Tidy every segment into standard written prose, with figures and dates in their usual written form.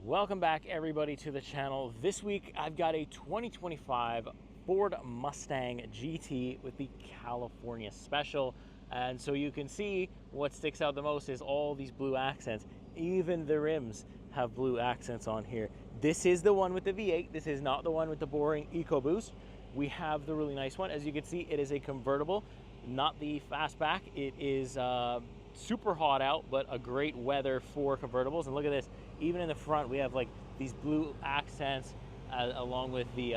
Welcome back everybody to the channel. This week I've got a 2025 Ford Mustang GT with the California Special. And so you can see what sticks out the most is all these blue accents. Even the rims have blue accents on here. This is the one with the V8. This is not the one with the boring EcoBoost. We have the really nice one. As you can see, it is a convertible, not the fastback. It is super hot out, but a great weather for convertibles. And look at this, even in the front we have like these blue accents along with the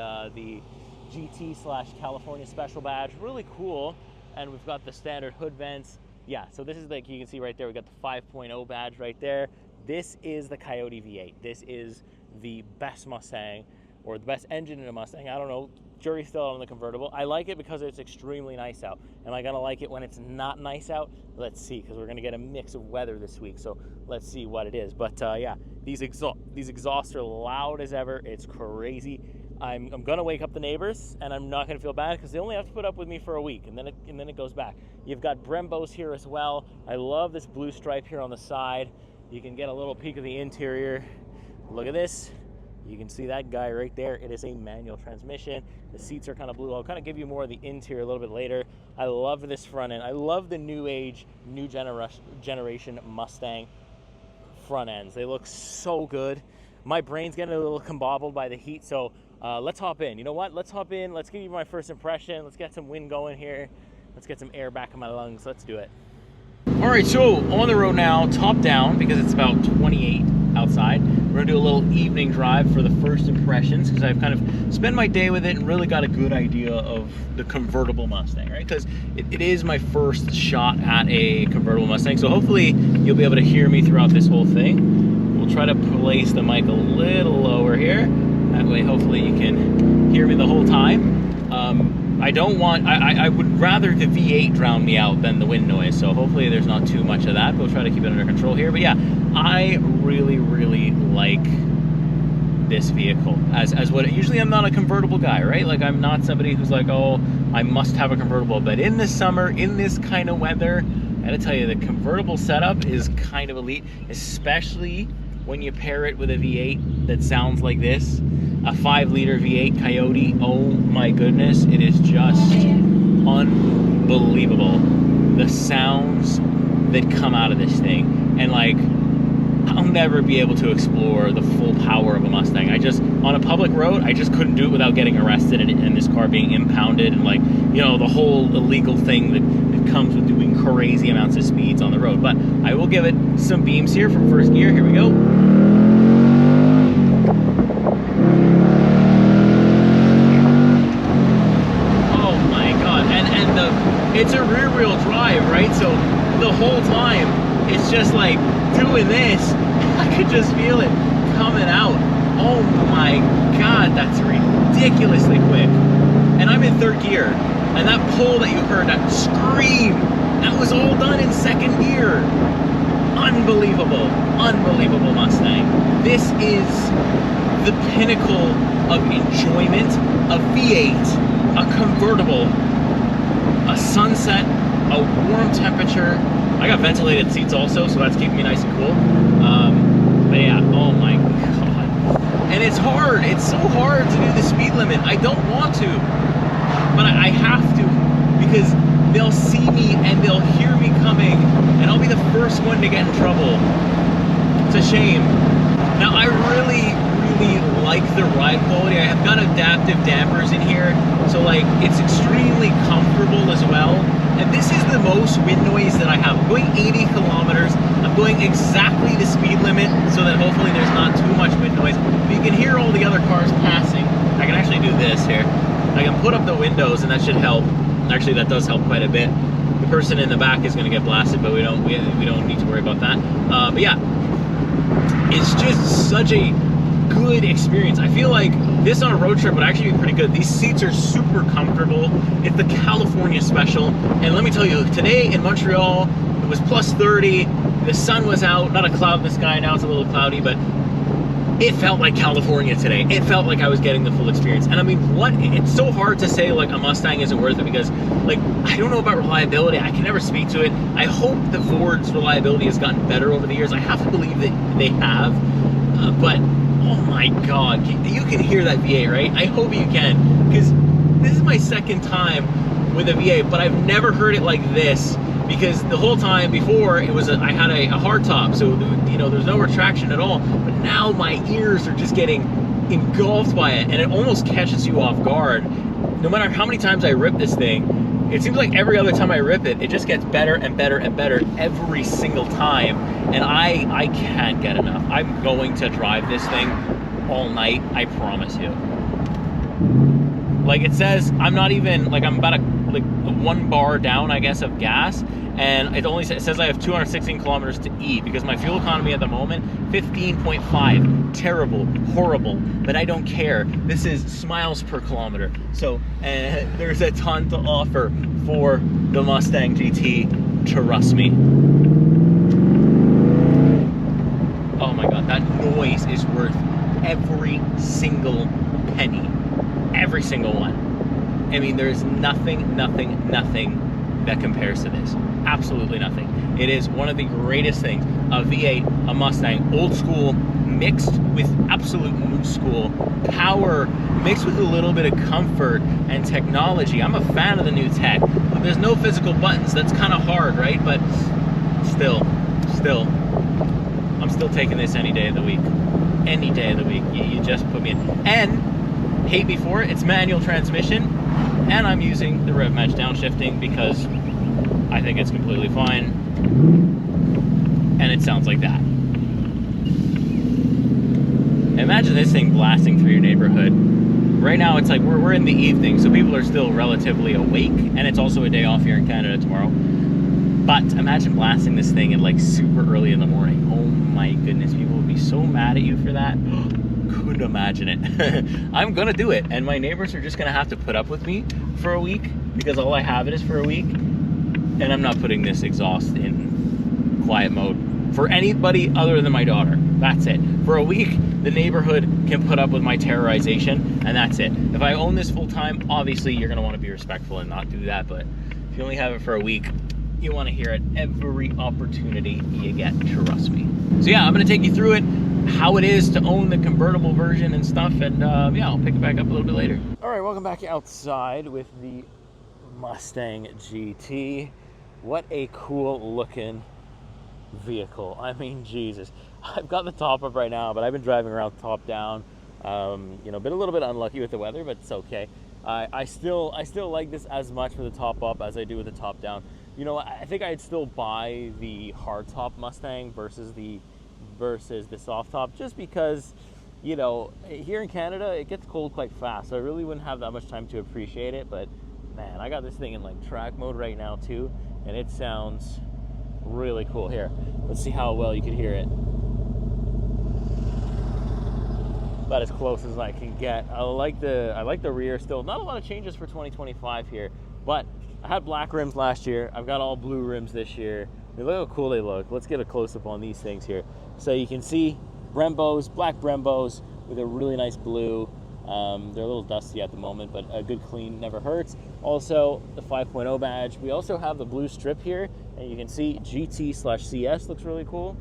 GT/California Special badge. Really cool. And we've got the standard hood vents. Yeah, so this is, like you can see right there, we got the 5.0 badge right there. This is the Coyote V8. This is the best Mustang, or the best engine in a Mustang. I don't know, jury's still on the convertible. I like it because it's extremely nice out. Am I gonna like it when it's not nice out? Let's see, because we're gonna get a mix of weather this week, so let's see what it is. But yeah, these exhausts are loud as ever. It's crazy. I'm gonna wake up the neighbors, and I'm not gonna feel bad because they only have to put up with me for a week, and then it goes back. You've got Brembos here as well. I love this blue stripe here on the side. You can get a little peek of the interior. Look at this. You can see that guy right there. It is a manual transmission. The seats are kind of blue. I'll kind of give you more of the interior a little bit later. I love this front end. I love the new age, new generation Mustang front ends. They look so good. My brain's getting a little combobbled by the heat, so let's hop in. You know what? Let's hop in. Let's give you my first impression. Let's get some wind going here. Let's get some air back in my lungs. Let's do it. All right, so on the road now, top down, because it's about 28 outside. We're gonna do a little evening drive for the first impressions, because I've kind of spent my day with it and really got a good idea of the convertible Mustang, right? Because it is my first shot at a convertible Mustang, so hopefully you'll be able to hear me throughout this whole thing. We'll try to place the mic a little lower here. That way, hopefully you can hear me the whole time. I would rather the V8 drown me out than the wind noise, so hopefully there's not too much of that. We'll try to keep it under control here. But yeah, I really like this vehicle. As what usually I'm not a convertible guy, right? Like I'm not somebody who's like, oh, I must have a convertible. But in this summer, in this kind of weather, I gotta tell you, the convertible setup is kind of elite, especially when you pair it with a V8 that sounds like this. A 5-liter V8 Coyote, oh my goodness, it is just unbelievable. The sounds that come out of this thing. And like, I'll never be able to explore the full power of a Mustang. On a public road, I just couldn't do it without getting arrested and this car being impounded and like, you know, the whole illegal thing that comes with doing crazy amounts of speeds on the road. But I will give it some beams here from first gear. Here we go. It's a rear wheel drive, right? So the whole time it's just like doing this. I could just feel it coming out. Oh my God, that's ridiculously quick. And I'm in third gear. And that pull that you heard, that scream, that was all done in second gear. Unbelievable, unbelievable Mustang. This is the pinnacle of enjoyment. A V8, a convertible, a sunset, a warm temperature. I got ventilated seats also, so that's keeping me nice and cool. But yeah, oh my God. And it's hard. It's so hard to do the speed limit. I don't want to, but I have to, because they'll see me and they'll hear me coming, and I'll be the first one to get in trouble. It's a shame. Now, I really like the ride quality. I have got adaptive dampers in here, so like it's extremely comfortable as well. And this is the most wind noise that I have. I'm going 80 kilometers. I'm going exactly the speed limit so that hopefully there's not too much wind noise. But you can hear all the other cars passing. I can actually do this here. I can put up the windows and that should help. Actually, that does help quite a bit. The person in the back is going to get blasted, but we don't need to worry about that. But yeah, it's just such a good experience. I feel like this on a road trip would actually be pretty good. These seats are super comfortable. It's the California Special, and let me tell you, today in Montreal it was plus 30. The sun was out, not a cloud in the sky. Now it's a little cloudy, but it felt like California today. It felt like I was getting the full experience. And I mean, it's so hard to say like a Mustang isn't worth it, because like, I don't know about reliability. I can never speak to it. I hope the Ford's reliability has gotten better over the years. I have to believe that they have. But oh my god, you can hear that V8, right? I hope you can, because this is my second time with a V8, but I've never heard it like this, because the whole time before it was I had a hard top, so you know, there's no retraction at all. But now my ears are just getting engulfed by it, and it almost catches you off guard. No matter how many times I rip this thing, it seems like every other time I rip it, it just gets better and better and better every single time. And I can't get enough. I'm going to drive this thing all night, I promise you. Like it says, I'm not even, like I'm about like 1 bar down, I guess, of gas. And it says I have 216 kilometers to eat, because my fuel economy at the moment, 15.5. Terrible, horrible, but I don't care. This is miles per kilometer. So there's a ton to offer for the Mustang GT, trust me. Oh my god, that noise is worth every single penny. Every single one. I mean, there's nothing that compares to this. Absolutely nothing. It is one of the greatest things. A V8, a Mustang, old school mixed with absolute new school. Power mixed with a little bit of comfort and technology. I'm a fan of the new tech. But there's no physical buttons. That's kind of hard, right? But still, I'm still taking this any day of the week. Any day of the week. You just put me in. And hate me for it, it's manual transmission, and I'm using the rev match downshifting because I think it's completely fine, and it sounds like that. Imagine this thing blasting through your neighborhood. Right now it's like we're in the evening, so people are still relatively awake, and it's also a day off here in Canada tomorrow. But imagine blasting this thing at like super early in the morning. Oh my goodness, people would be so mad at you for that. Couldn't imagine it. I'm gonna do it, and my neighbors are just gonna have to put up with me for a week, because all I have it is for a week, and I'm not putting this exhaust in quiet mode for anybody other than my daughter. That's it. For a week, the neighborhood can put up with my terrorization, and that's it. If I own this full time, obviously you're gonna want to be respectful and not do that, but if you only have it for a week, you want to hear it every opportunity you get, trust me. So yeah, I'm gonna take you through it, how it is to own the convertible version and stuff, and yeah, I'll pick it back up a little bit later. All right, welcome back outside with the Mustang GT. What a cool looking vehicle. I mean, Jesus. I've got the top up right now, but I've been driving around top down. You know, been a little bit unlucky with the weather, but it's okay. I still like this as much with the top up as I do with the top down. You know, I think I'd still buy the hard top Mustang versus the soft top, just because, you know, here in Canada it gets cold quite fast, so I really wouldn't have that much time to appreciate it. But man, I got this thing in like track mode right now too, and it sounds really cool. Here, let's see how well you can hear it. About as close as I can get. I like the rear still. Not a lot of changes for 2025 here, but I had black rims last year. I've got all blue rims this year. Look how cool they look. Let's get a close-up on these things here. So you can see Brembos, black Brembos with a really nice blue. They're a little dusty at the moment, but a good clean never hurts. Also, the 5.0 badge. We also have the blue strip here, and you can see GT/CS looks really cool.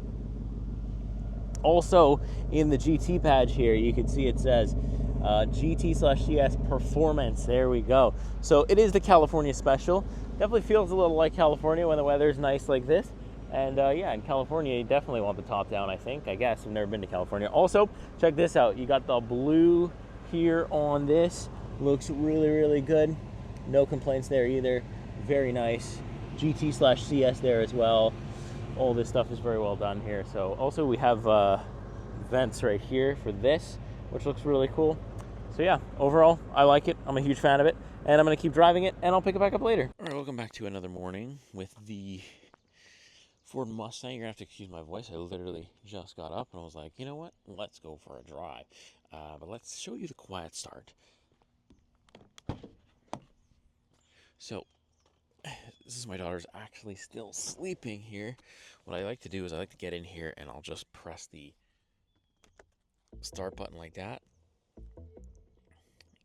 Also, in the GT badge here, you can see it says GT/CS Performance. There we go. So it is the California special. Definitely feels a little like California when the weather's nice like this. And yeah, in California, you definitely want the top down, I think. I guess I've never been to California. Also, check this out. You got the blue here on this. Looks really, really good. No complaints there either. Very nice. GT/CS there as well. All this stuff is very well done here. So also we have vents right here for this, which looks really cool. So yeah, overall, I like it. I'm a huge fan of it, and I'm gonna keep driving it, and I'll pick it back up later. All right, welcome back to another morning with the Ford Mustang. You're gonna have to excuse my voice. I literally just got up and I was like, you know what? Let's go for a drive. But let's show you the quiet start. So this is my daughter's actually still sleeping here. What I like to do is I like to get in here and I'll just press the start button like that.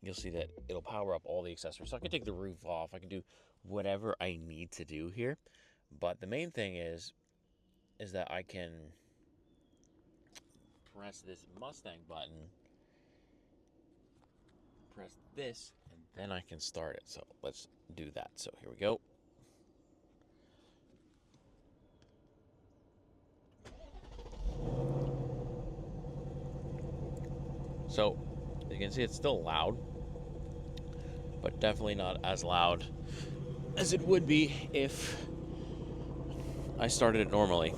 You'll see that it'll power up all the accessories. So I can take the roof off. I can do whatever I need to do here. But the main thing is that I can press this Mustang button, press this, and then I can start it. So let's do that. So here we go. So you can see it's still loud, but definitely not as loud as it would be if I started it normally,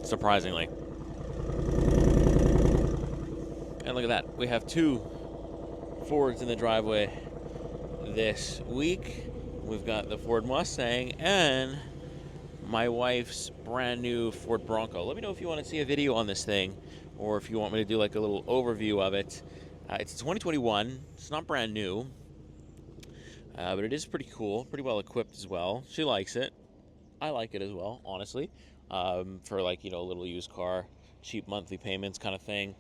surprisingly. And look at that, we have 2 Fords in the driveway this week. We've got the Ford Mustang and my wife's brand new Ford Bronco. Let me know if you want to see a video on this thing, or if you want me to do like a little overview of it. It's 2021, it's not brand new, but it is pretty cool, pretty well equipped as well. She likes it. I like it as well, honestly, for like, you know, a little used car, cheap monthly payments kind of thing.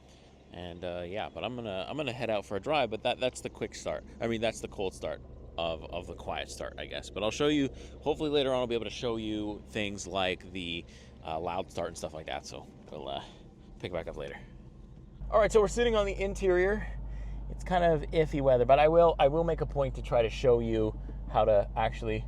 And yeah, but I'm gonna head out for a drive. But that's the quick start. I mean, that's the cold start of the quiet start, I guess. But I'll show you. Hopefully later on, I'll be able to show you things like the loud start and stuff like that. So we'll pick it back up later. All right, so we're sitting on the interior. It's kind of iffy weather, but I will make a point to try to show you how to actually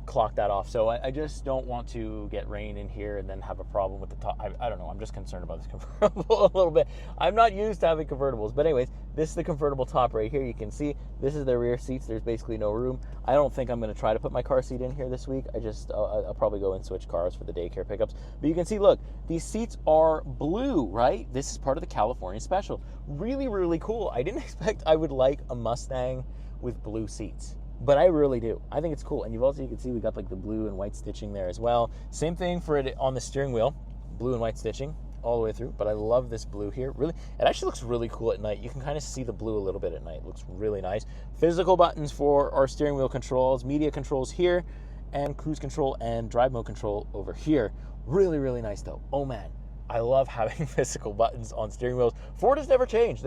clock that off. So I just don't want to get rain in here and then have a problem with the top. I don't know, I'm just concerned about this convertible a little bit. I'm not used to having convertibles, but anyways, this is the convertible top right here. You can see this is the rear seats. There's basically no room. I don't think I'm going to try to put my car seat in here this week. I'll probably go and switch cars for the daycare pickups. But you can see, look, these seats are blue, right? This is part of the California special. Really, really cool. I didn't expect I would like a Mustang with blue seats, but I really do. I think it's cool. And you can see we got like the blue and white stitching there as well. Same thing for it on the steering wheel, blue and white stitching all the way through. But I love this blue here. Really, it actually looks really cool at night. You can kind of see the blue a little bit at night. It looks really nice. Physical buttons for our steering wheel controls, media controls here, and cruise control and drive mode control over here. Really, really nice though. Oh man, I love having physical buttons on steering wheels. Ford has never changed.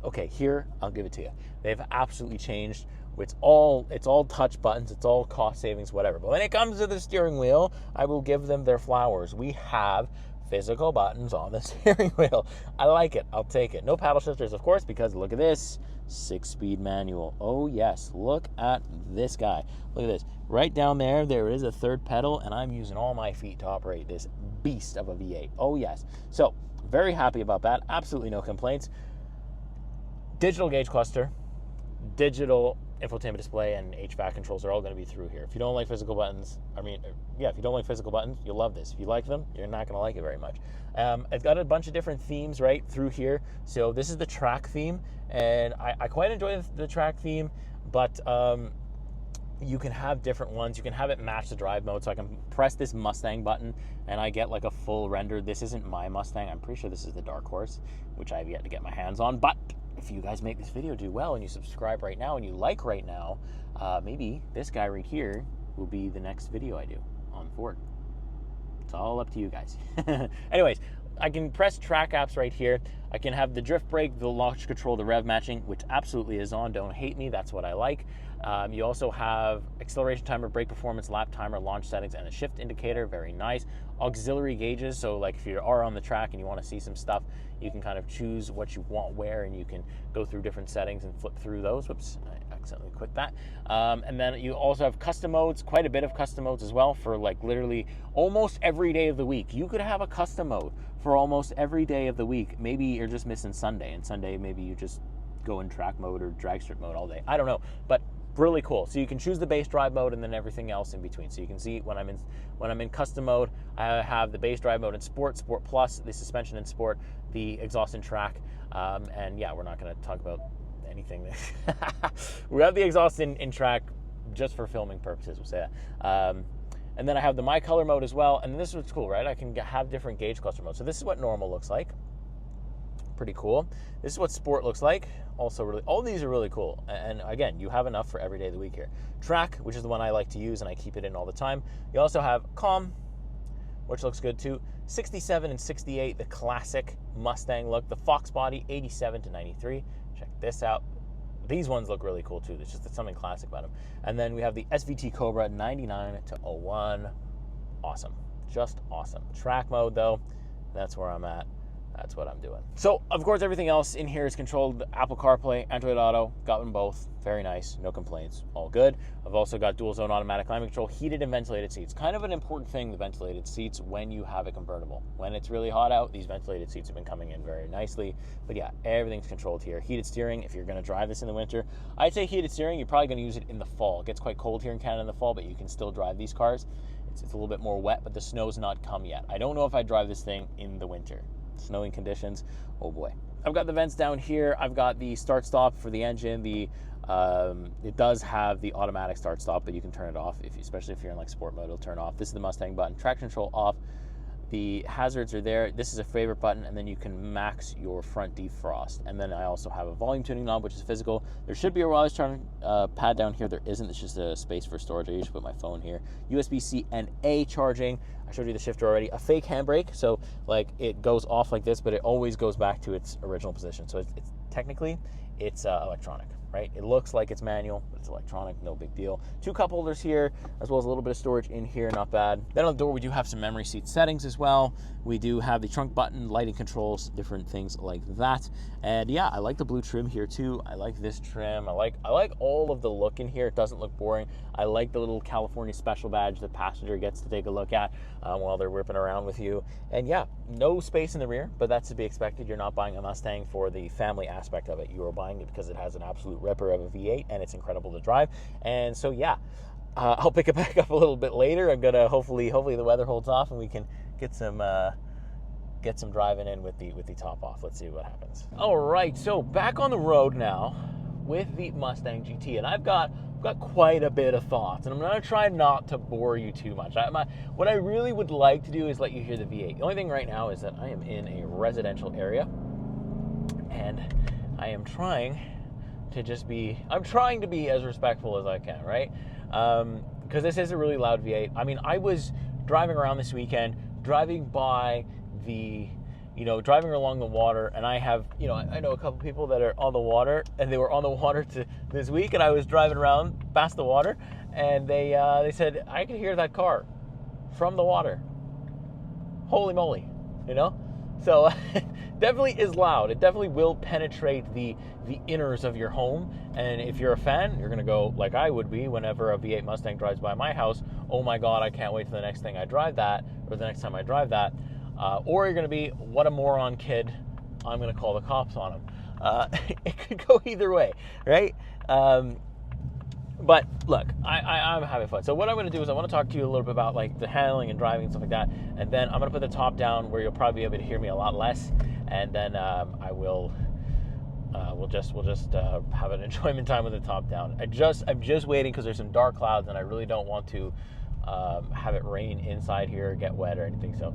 Okay, here, I'll give it to you. They've absolutely changed. It's all touch buttons, it's all cost savings, whatever. But when it comes to the steering wheel, I will give them their flowers. We have physical buttons on the steering wheel. I like it, I'll take it. No paddle shifters, of course, because look at this, 6-speed manual. Oh yes, look at this guy. Look at this, right down there, there is a third pedal, and I'm using all my feet to operate this beast of a V8. Oh yes, so very happy about that, absolutely no complaints. Digital gauge cluster, digital infotainment display, and HVAC controls are all going to be through here. If you don't like physical buttons, if you don't like physical buttons, you'll love this. If you like them, you're not going to like it very much. It's got a bunch of different themes right through here. So this is the track theme, and I quite enjoy the track theme, but you can have different ones. You can have it match the drive mode, so I can press this Mustang button and I get like a full render. This isn't my Mustang. I'm pretty sure this is the Dark Horse, which I've yet to get my hands on, but if you guys make this video do well and you subscribe right now and you like right now, maybe this guy right here will be the next video I do on Ford. It's all up to you guys. Anyways, I can press track apps right here. I can have the drift brake, the launch control, the rev matching, which absolutely is on. Don't hate me, that's what I like. You also have acceleration timer, brake performance, lap timer, launch settings, and a shift indicator. Very nice. Auxiliary gauges, so like if you are on the track and you want to see some stuff, you can kind of choose what you want where, and you can go through different settings and flip through those. Whoops, I accidentally quit that. And then you also have custom modes, quite a bit of custom modes as well for like literally almost every day of the week. You could have a custom mode for almost every day of the week. Maybe you're just missing Sunday, and Sunday maybe you just go in track mode or drag strip mode all day. I don't know, but really cool. So you can choose the base drive mode and then everything else in between. So you can see when I'm in custom mode, I have the base drive mode in Sport, Sport Plus, the suspension in Sport, the exhaust in Track, and yeah, we're not going to talk about anything. We have the exhaust in Track just for filming purposes, we'll say that. And then I have the My Color mode as well, and this is what's cool, right? I can have different gauge cluster modes. So this is what normal looks like. Pretty cool. This is what Sport looks like. Also really, all these are really cool. And again, you have enough for every day of the week here. Track, which is the one I like to use and I keep it in all the time. You also have Calm, which looks good too. 67 and 68, the classic Mustang look. The Fox body, 87 to 93. Check this out. These ones look really cool too. There's just something classic about them. And then we have the SVT Cobra, 99 to 01. Awesome. Just awesome. Track mode though, that's where I'm at. That's what I'm doing. So, of course, everything else in here is controlled. Apple CarPlay, Android Auto, got them both. Very nice, no complaints, all good. I've also got dual zone automatic climate control, heated and ventilated seats. Kind of an important thing, the ventilated seats, when you have a convertible. When it's really hot out, these ventilated seats have been coming in very nicely. But yeah, everything's controlled here. Heated steering, if you're gonna drive this in the winter. I'd say heated steering, you're probably gonna use it in the fall. It gets quite cold here in Canada in the fall, but you can still drive these cars. It's a little bit more wet, but the snow's not come yet. I don't know if I drive this thing in the winter. Snowing conditions, oh boy. I've got the vents down here. I've got the start stop for the engine. It does have the automatic start stop, but you can turn it off, especially if you're in like sport mode, it'll turn off. This is the Mustang button. Traction control off. The hazards are there. This is a favorite button, and then you can max your front defrost. And then I also have a volume tuning knob, which is physical. There should be a wireless charging pad down here. There isn't. It's just a space for storage. I usually put my phone here. USB-C and A charging. I showed you the shifter already. A fake handbrake, so like it goes off like this, but it always goes back to its original position. So it's technically electronic. Right? It looks like it's manual, but it's electronic, no big deal. 2 cup holders here, as well as a little bit of storage in here, not bad. Then on the door, we do have some memory seat settings as well. We do have the trunk button, lighting controls, different things like that. And yeah, I like the blue trim here too. I like this trim. I like all of the look in here. It doesn't look boring. I like the little California special badge the passenger gets to take a look at while they're whipping around with you. And yeah, no space in the rear, but that's to be expected. You're not buying a Mustang for the family aspect of it. You are buying it because it has an absolute ripper of a V8 and it's incredible to drive. And so yeah, I'll pick it back up a little bit later. I'm gonna hopefully the weather holds off and we can get some driving in with the top off. Let's see what happens. All right, so back on the road now with the Mustang GT, and I've got quite a bit of thoughts, and I'm gonna try not to bore you too much. What I really would like to do is let you hear the V8. The only thing right now is that I am in a residential area, and I am trying to be as respectful as I can, right? Because this is a really loud V8. I mean, I was driving around this weekend, driving along the water, and I know a couple people that are on the water, and they were on the water this week, and I was driving around past the water, and they said, I can hear that car from the water. Holy moly, So definitely is loud. It definitely will penetrate the inners of your home. And if you're a fan, you're going to go like I would be whenever a V8 Mustang drives by my house. Oh my God, I can't wait for the next time I drive that. Or you're going to be, what a moron kid. I'm going to call the cops on him. It could go either way, right? But look, I'm having fun. So what I'm going to do is I want to talk to you a little bit about like the handling and driving and stuff like that. And then I'm going to put the top down where you'll probably be able to hear me a lot less. And then we'll just have an enjoyment time with the top down. I'm just waiting because there's some dark clouds and I really don't want to have it rain inside here or get wet or anything. So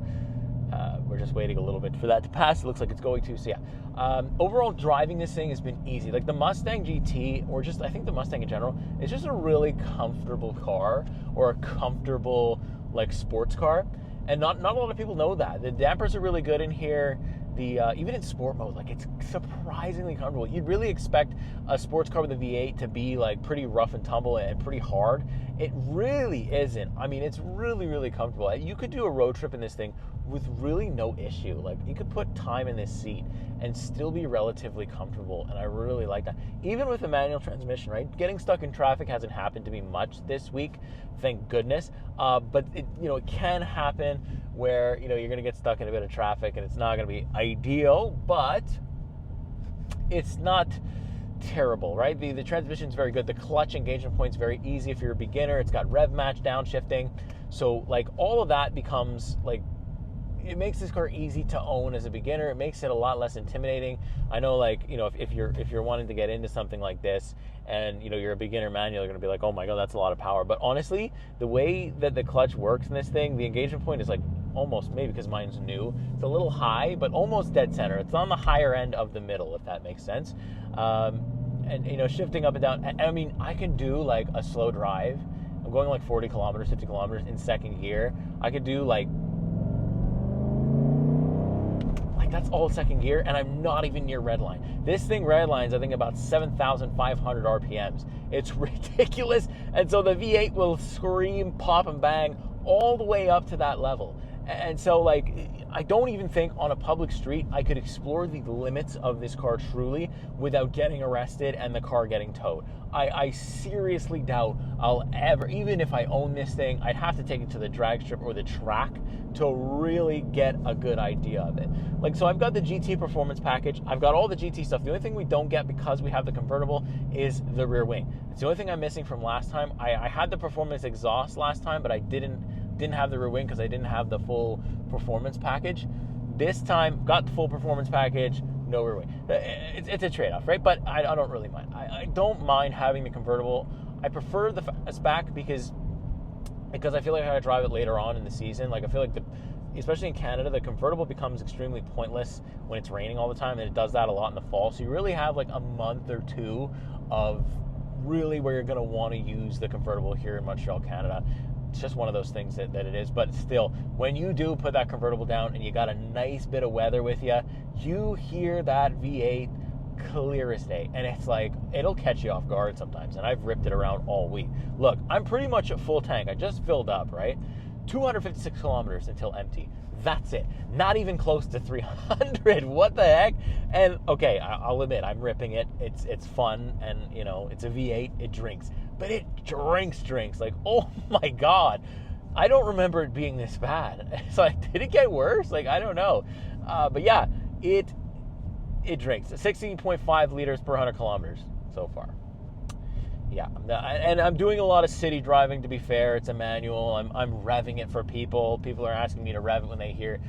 we're just waiting a little bit for that to pass. It looks like it's going to. So yeah, overall driving this thing has been easy. Like the Mustang GT, or just I think the Mustang in general, it's just a really comfortable car, or a comfortable like sports car. And not a lot of people know that. The dampers are really good in here. Even in sport mode, like it's surprisingly comfortable. You'd really expect a sports car with a V8 to be like pretty rough and tumble and pretty hard. It really isn't. I mean, it's really, really comfortable. You could do a road trip in this thing with really no issue. Like you could put time in this seat and still be relatively comfortable, and I really like that. Even with a manual transmission, right? Getting stuck in traffic hasn't happened to me much this week, thank goodness. But it can happen where you're going to get stuck in a bit of traffic, and it's not going to be ideal, but it's not terrible, right? The transmission is very good. The clutch engagement point is very easy if you're a beginner. It's got rev match downshifting, so like all of that becomes like, it makes this car easy to own as a beginner. It makes it a lot less intimidating. I know, like, if you're wanting to get into something like this and you're a beginner manual, you're going to be like, oh my God, that's a lot of power. But honestly, the way that the clutch works in this thing, the engagement point is like almost, maybe because mine's new, it's a little high, but almost dead center. It's on the higher end of the middle, if that makes sense. And shifting up and down. I mean, I can do like a slow drive. I'm going like 40 kilometers, 50 kilometers in second gear. I could do like that's all second gear, and I'm not even near redline. This thing redlines, I think, about 7,500 RPMs. It's ridiculous, and so the V8 will scream, pop, and bang all the way up to that level. And so, like, I don't even think on a public street I could explore the limits of this car truly without getting arrested and the car getting towed. I seriously doubt I'll ever, even if I own this thing, I'd have to take it to the drag strip or the track to really get a good idea of it. Like, so I've got the GT Performance Package. I've got all the GT stuff. The only thing we don't get because we have the convertible is the rear wing. It's the only thing I'm missing from last time. I had the Performance exhaust last time, but I didn't have the rear wing because I didn't have the full performance package. This time, got the full performance package, no rear wing. It's a trade-off, right? But I don't really mind. I don't mind having the convertible. I prefer the fastback because I feel like I gotta drive it later on in the season. Like, I feel like especially in Canada, the convertible becomes extremely pointless when it's raining all the time, and it does that a lot in the fall. So you really have like a month or two of really where you're gonna want to use the convertible here in Montreal, Canada. It's just one of those things that it is. But still, when you do put that convertible down and you got a nice bit of weather with you, you hear that V8 clear as day. And it's like, it'll catch you off guard sometimes. And I've ripped it around all week. Look, I'm pretty much at full tank. I just filled up, right? 256 kilometers until empty. That's it. Not even close to 300. What the heck? And okay, I'll admit, I'm ripping it. It's fun, and you know, it's a V8. It drinks, but it drinks. Like, oh my God, I don't remember it being this bad. So like, did it get worse? Like, I don't know. But yeah, it drinks 16.5 liters per 100 kilometers so far. Yeah, and I'm doing a lot of city driving, to be fair. It's a manual. I'm revving it for people. People are asking me to rev it when they hear.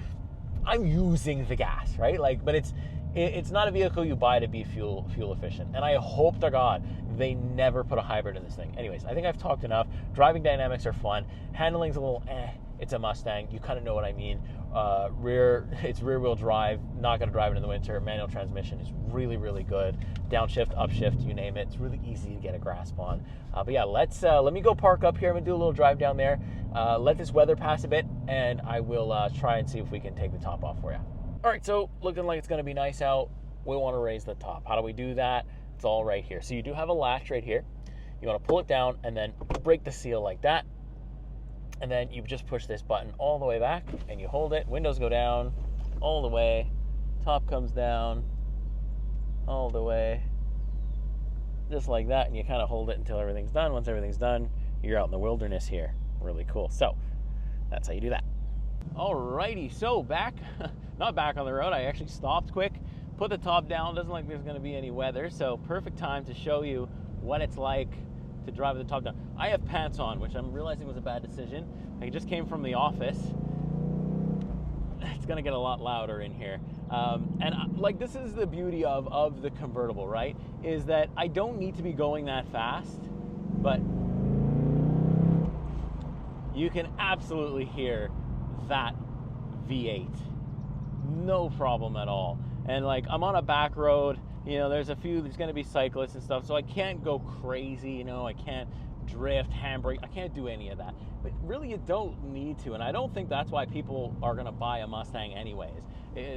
I'm using the gas, right? Like, but it's not a vehicle you buy to be fuel efficient. And I hope to God they never put a hybrid in this thing. Anyways, I think I've talked enough. Driving dynamics are fun. Handling's a little It's a Mustang. You kind of know what I mean. It's rear wheel drive. Not going to drive it in the winter. Manual transmission is really, really good. Downshift, upshift, you name it. It's really easy to get a grasp on. But yeah, let me go park up here. I'm going to do a little drive down there. Let this weather pass a bit, and I will try and see if we can take the top off for you. All right, so looking like it's going to be nice out. We want to raise the top. How do we do that? It's all right here. So you do have a latch right here. You want to pull it down and then break the seal like that. And then you just push this button all the way back and you hold it. Windows go down all the way. Top comes down all the way. Just like that. And you kind of hold it until everything's done. Once everything's done, you're out in the wilderness here. Really cool. So that's how you do that. Alrighty, so not back on the road. I actually stopped quick, put the top down. Doesn't look like there's going to be any weather. So perfect time to show you what it's like to drive with the top down. I have pants on, which I'm realizing was a bad decision. I just came from the office. It's gonna get a lot louder in here. Like, this is the beauty of the convertible, right? Is that I don't need to be going that fast, but you can absolutely hear that V8. No problem at all. And like, I'm on a back road. You know, there's going to be cyclists and stuff, so I can't go crazy, you know, I can't drift, handbrake, I can't do any of that. But really, you don't need to, and I don't think that's why people are going to buy a Mustang anyways.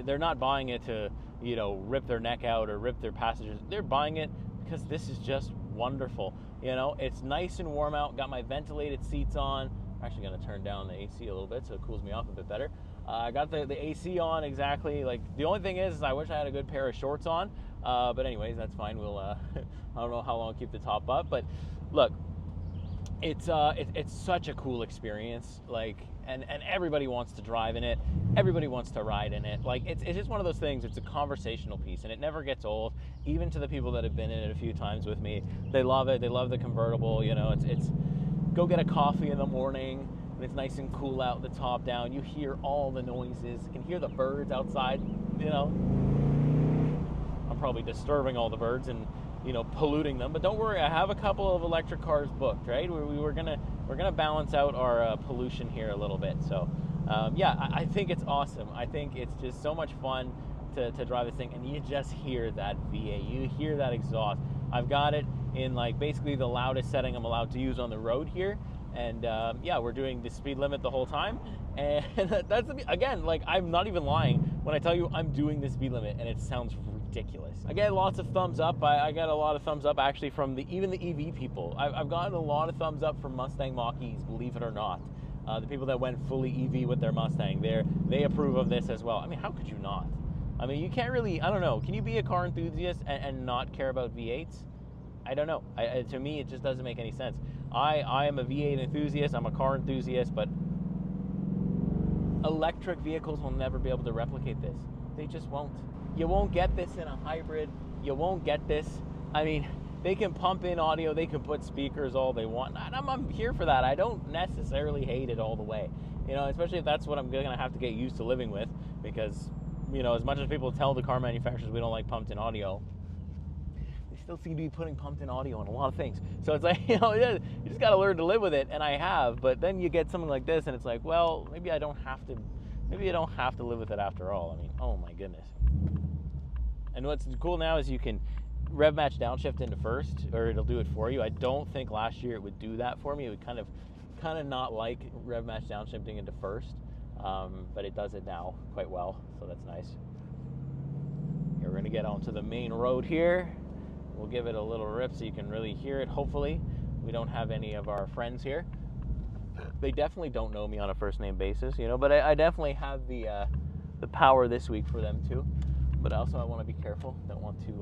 They're not buying it to, you know, rip their neck out or rip their passengers. They're buying it because this is just wonderful. You know, it's nice and warm out, got my ventilated seats on. I'm actually going to turn down the AC a little bit so it cools me off a bit better. I got the AC on exactly. Like, the only thing is I wish I had a good pair of shorts on. But anyways, that's fine. We'll I don't know how long I'll keep the top up, but look, it's such a cool experience. Like, and everybody wants to drive in it. Everybody wants to ride in it. Like, it's just one of those things. It's a conversational piece, and it never gets old. Even to the people that have been in it a few times with me, they love it. They love the convertible. You know, it's go get a coffee in the morning. And it's nice and cool out, the top down. You hear all the noises. You can hear the birds outside, you know. I'm probably disturbing all the birds and, you know, polluting them. But don't worry, I have a couple of electric cars booked, right? We're gonna balance out our pollution here a little bit. So, yeah, I think it's awesome. I think it's just so much fun to drive this thing. And you just hear that V8. You hear that exhaust. I've got it in, like, basically the loudest setting I'm allowed to use on the road here. And yeah, we're doing the speed limit the whole time, and that's again, like, I'm not even lying when I tell you I'm doing the speed limit, and it sounds ridiculous. I get lots of thumbs up. I got a lot of thumbs up actually from even the EV people. I've gotten a lot of thumbs up from Mustang Mach-E's, believe it or not. The people that went fully EV with their Mustang, they approve of this as well. I mean, how could you not? I mean, you can't really, I don't know, can you be a car enthusiast and not care about V8s? I don't know. To me, it just doesn't make any sense. I am a V8 enthusiast, I'm a car enthusiast, but electric vehicles will never be able to replicate this. They just won't. You won't get this in a hybrid. You won't get this. I mean, they can pump in audio, they can put speakers all they want. I'm here for that. I don't necessarily hate it all the way. You know, especially if that's what I'm gonna have to get used to living with, because, you know, as much as people tell the car manufacturers we don't like pumped in audio, they still seem to be putting pumped in audio on a lot of things. So it's like, you know, you just gotta learn to live with it, and I have, but then you get something like this and it's like, well, maybe I don't have to live with it after all. I mean, oh my goodness. And what's cool now is you can rev match downshift into first, or it'll do it for you. I don't think last year it would do that for me. It would kind of not like rev match downshifting into first, but it does it now quite well, so that's nice. Here, we're gonna get onto the main road here. We'll give it a little rip so you can really hear it. Hopefully we don't have any of our friends here. They definitely don't know me on a first name basis, you know, but I definitely have the power this week for them too. But also I want to be careful. Don't want to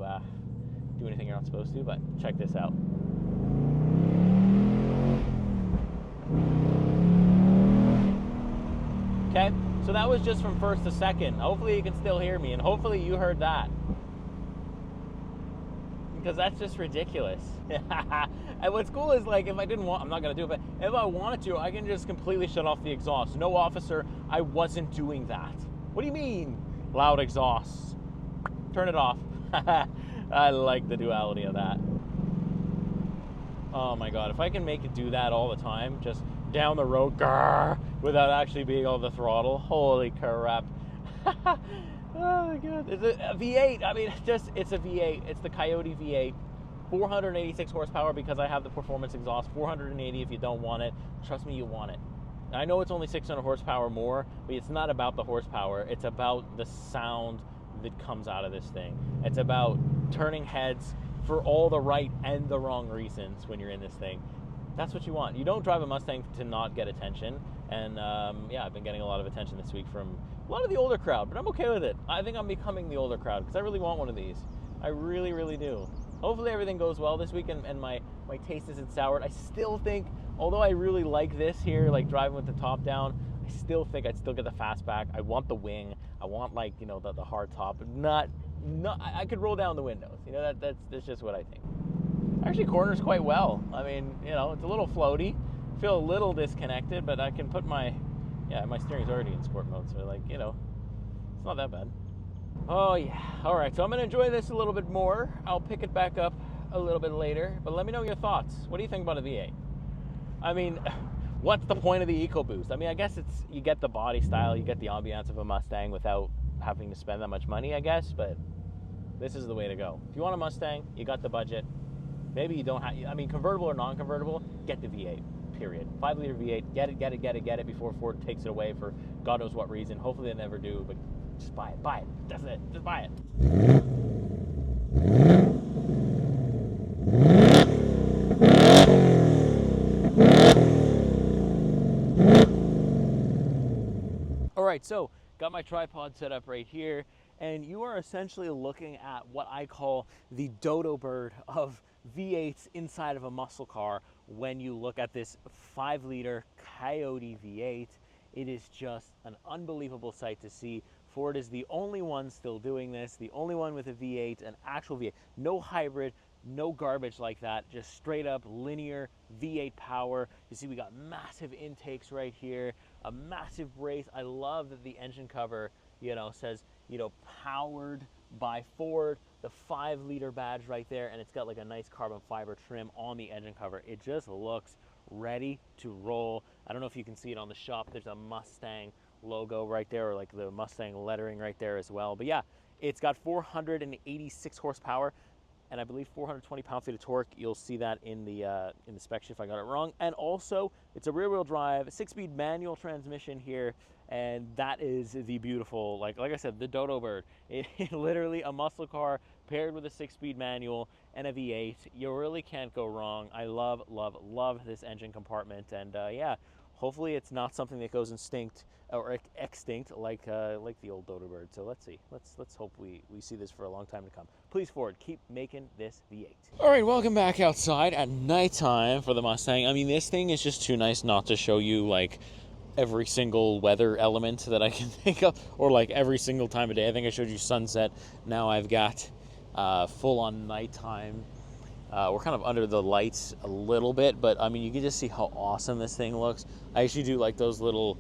do anything you're not supposed to, but check this out. Okay, so that was just from first to second. Hopefully you can still hear me, and hopefully you heard that, because that's just ridiculous. And what's cool is, like, if I didn't want, I'm not gonna do it, but if I wanted to, I can just completely shut off the exhaust. No, officer, I wasn't doing that. What do you mean, loud exhausts? Turn it off. I like the duality of that. Oh my god, if I can make it do that all the time, just down the road, grrr, without actually being on the throttle, holy crap. Oh my god, it's a V8. I mean, it's a V8. It's the Coyote V8. 486 horsepower because I have the performance exhaust. 480 if you don't want it. Trust me, you want it. I know it's only 600 horsepower more, but it's not about the horsepower. It's about the sound that comes out of this thing. It's about turning heads for all the right and the wrong reasons when you're in this thing. That's what you want. You don't drive a Mustang to not get attention. And yeah, I've been getting a lot of attention this week from a lot of the older crowd, but I'm okay with it. I think I'm becoming the older crowd because I really want one of these. I really, really do. Hopefully everything goes well this week and my taste isn't soured. I still think, although I really like this here, like driving with the top down, I still think I'd still get the fastback. I want the wing. I want, like, you know, the hard top. Not I could roll down the windows. You know, that's just what I think. Actually corners quite well. I mean, you know, it's a little floaty. Feel a little disconnected, but I can put my steering's already in sport mode, so, like, you know, it's not that bad. Oh yeah. All right, so I'm gonna enjoy this a little bit more. I'll pick it back up a little bit later, but let me know your thoughts. What do you think about a V8? I mean, what's the point of the EcoBoost? I mean, I guess it's, you get the body style, you get the ambiance of a Mustang without having to spend that much money, I guess, but this is the way to go. If you want a Mustang, you got the budget. Maybe you don't have, I mean, convertible or non-convertible, get the V8, period. 5-liter V8, get it before Ford takes it away for God knows what reason. Hopefully they never do, but just buy it. That's it, just buy it. All right, so got my tripod set up right here, and you are essentially looking at what I call the dodo bird of V8s inside of a muscle car. When you look at this 5-liter Coyote V8, it is just an unbelievable sight to see. Ford is the only one still doing this, the only one with a V8, an actual V8. No hybrid, no garbage like that, just straight up linear V8 power. You see we got massive intakes right here, a massive brace. I love that the engine cover, you know, says, you know, powered by Ford, the 5-liter badge right there, and it's got like a nice carbon fiber trim on the engine cover. It just looks ready to roll. I don't know if you can see it on the shop. There's a Mustang logo right there, or like the Mustang lettering right there as well. But yeah, it's got 486 horsepower and I believe 420 pound-feet of torque. You'll see that in the spec sheet if I got it wrong. And also, it's a rear-wheel drive, 6-speed manual transmission here, and that is the beautiful, like I said, the dodo bird. It literally a muscle car paired with a 6-speed manual and a V8. You really can't go wrong. I love this engine compartment, and yeah, Hopefully it's not something that goes extinct like the old dodo bird. So let's see. Let's hope we see this for a long time to come. Please, Ford, keep making this V8. All right, welcome back outside at nighttime for the Mustang. I mean, this thing is just too nice not to show you like every single weather element that I can think of, or like every single time of day. I think I showed you sunset. Now I've got full on nighttime. We're kind of under the lights a little bit, but I mean, you can just see how awesome this thing looks. I actually do like those little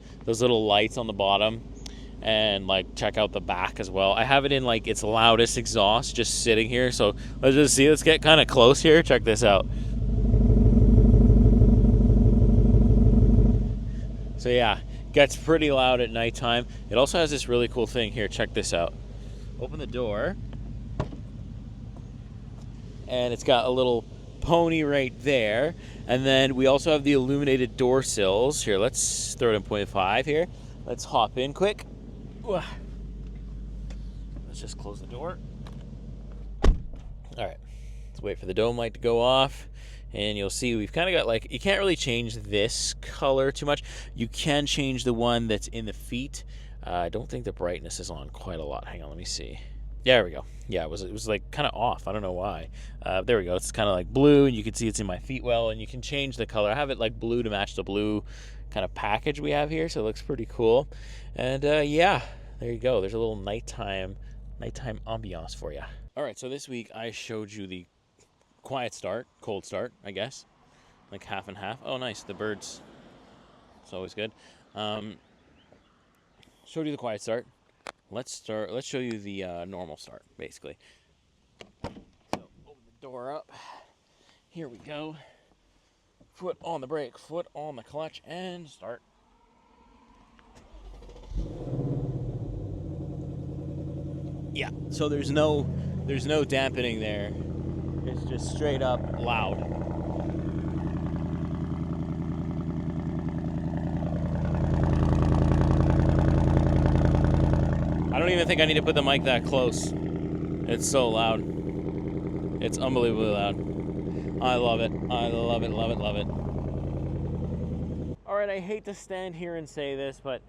lights on the bottom, and like check out the back as well. I have it in like its loudest exhaust just sitting here. So let's just see, let's get kind of close here. Check this out. So yeah, gets pretty loud at nighttime. It also has this really cool thing here. Check this out. Open the door, and it's got a little pony right there. And then we also have the illuminated door sills. Here, let's throw it in 0.5 here. Let's hop in quick. Let's just close the door. All right, let's wait for the dome light to go off. And you'll see we've kind of got like, you can't really change this color too much. You can change the one that's in the feet. I don't think the brightness is on quite a lot. Hang on, let me see. There we go. Yeah, it was like kind of off. I don't know why. There we go. It's kind of like blue, and you can see it's in my feet well, and you can change the color. I have it like blue to match the blue kind of package we have here, so it looks pretty cool. And yeah, there you go. There's a little nighttime ambiance for you. All right, so this week I showed you the quiet start, cold start, I guess, like half and half. Oh, nice. The birds. It's always good. Showed you the quiet start. Let's show you the normal start, basically. So open the door up. Here we go. Foot on the brake, foot on the clutch, and start. Yeah, so there's no dampening there. It's just straight up loud. I don't even think I need to put the mic that close. It's so loud. It's unbelievably loud. I love it. I love it, love it, love it. All right, I hate to stand here and say this, but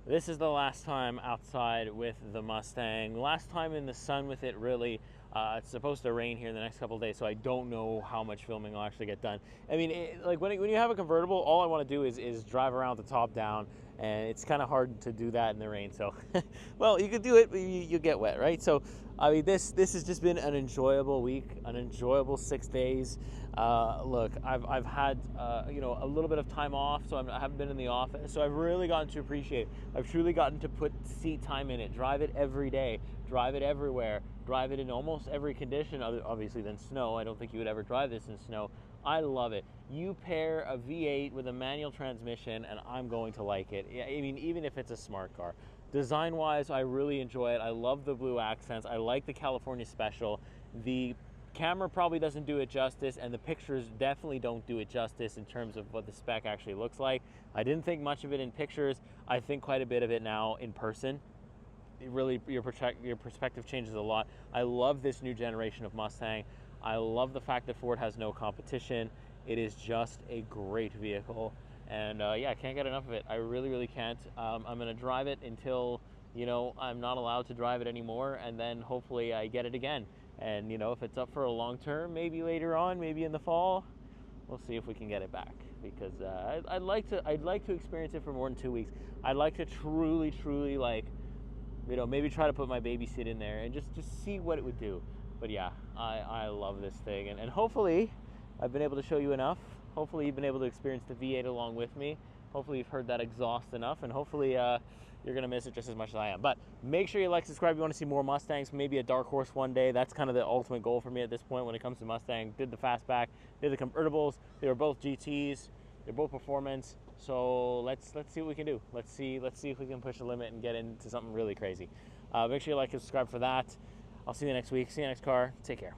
this is the last time outside with the Mustang. Last time in the sun with it, really. It's supposed to rain here in the next couple of days, so I don't know how much filming will actually get done. I mean, like when you have a convertible, all I want to do is drive around with the top down, and it's kind of hard to do that in the rain. So, well, you could do it, but you get wet, right? So, I mean, this has just been an enjoyable week, an enjoyable 6 days. Look, I've had you know, a little bit of time off, so I haven't been in the office. So I've really gotten to appreciate. I've truly gotten to put seat time in it, drive it every day, drive it everywhere, drive it in almost every condition, obviously than snow. I don't think you would ever drive this in snow. I love it. You pair a V8 with a manual transmission, and I'm going to like it. I mean, even if it's a smart car. Design-wise, I really enjoy it. I love the blue accents. I like the California Special. The camera probably doesn't do it justice, and the pictures definitely don't do it justice in terms of what the spec actually looks like. I didn't think much of it in pictures. I think quite a bit of it now in person. It really, your perspective changes a lot. I love this new generation of Mustang. I love the fact that Ford has no competition. It is just a great vehicle. And yeah, I can't get enough of it. I really, really can't. I'm gonna drive it until, you know, I'm not allowed to drive it anymore, and then hopefully I get it again. And you know, if it's up for a long term, maybe later on, maybe in the fall, we'll see if we can get it back. Because I'd like to experience it for more than 2 weeks. I'd like to truly like, you know, maybe try to put my baby seat in there and just see what it would do. But yeah, I love this thing, and hopefully I've been able to show you enough. Hopefully you've been able to experience the V8 along with me. Hopefully you've heard that exhaust enough, and hopefully you're gonna miss it just as much as I am. But make sure you like, subscribe if you want to see more Mustangs, maybe a dark horse one day. That's kind of the ultimate goal for me at this point when it comes to Mustang. Did the fastback, did the convertibles. They were both GTs. They're both performance. So let's see what we can do. Let's see if we can push the limit and get into something really crazy. Make sure you like and subscribe for that. I'll see you next week. See you next car. Take care.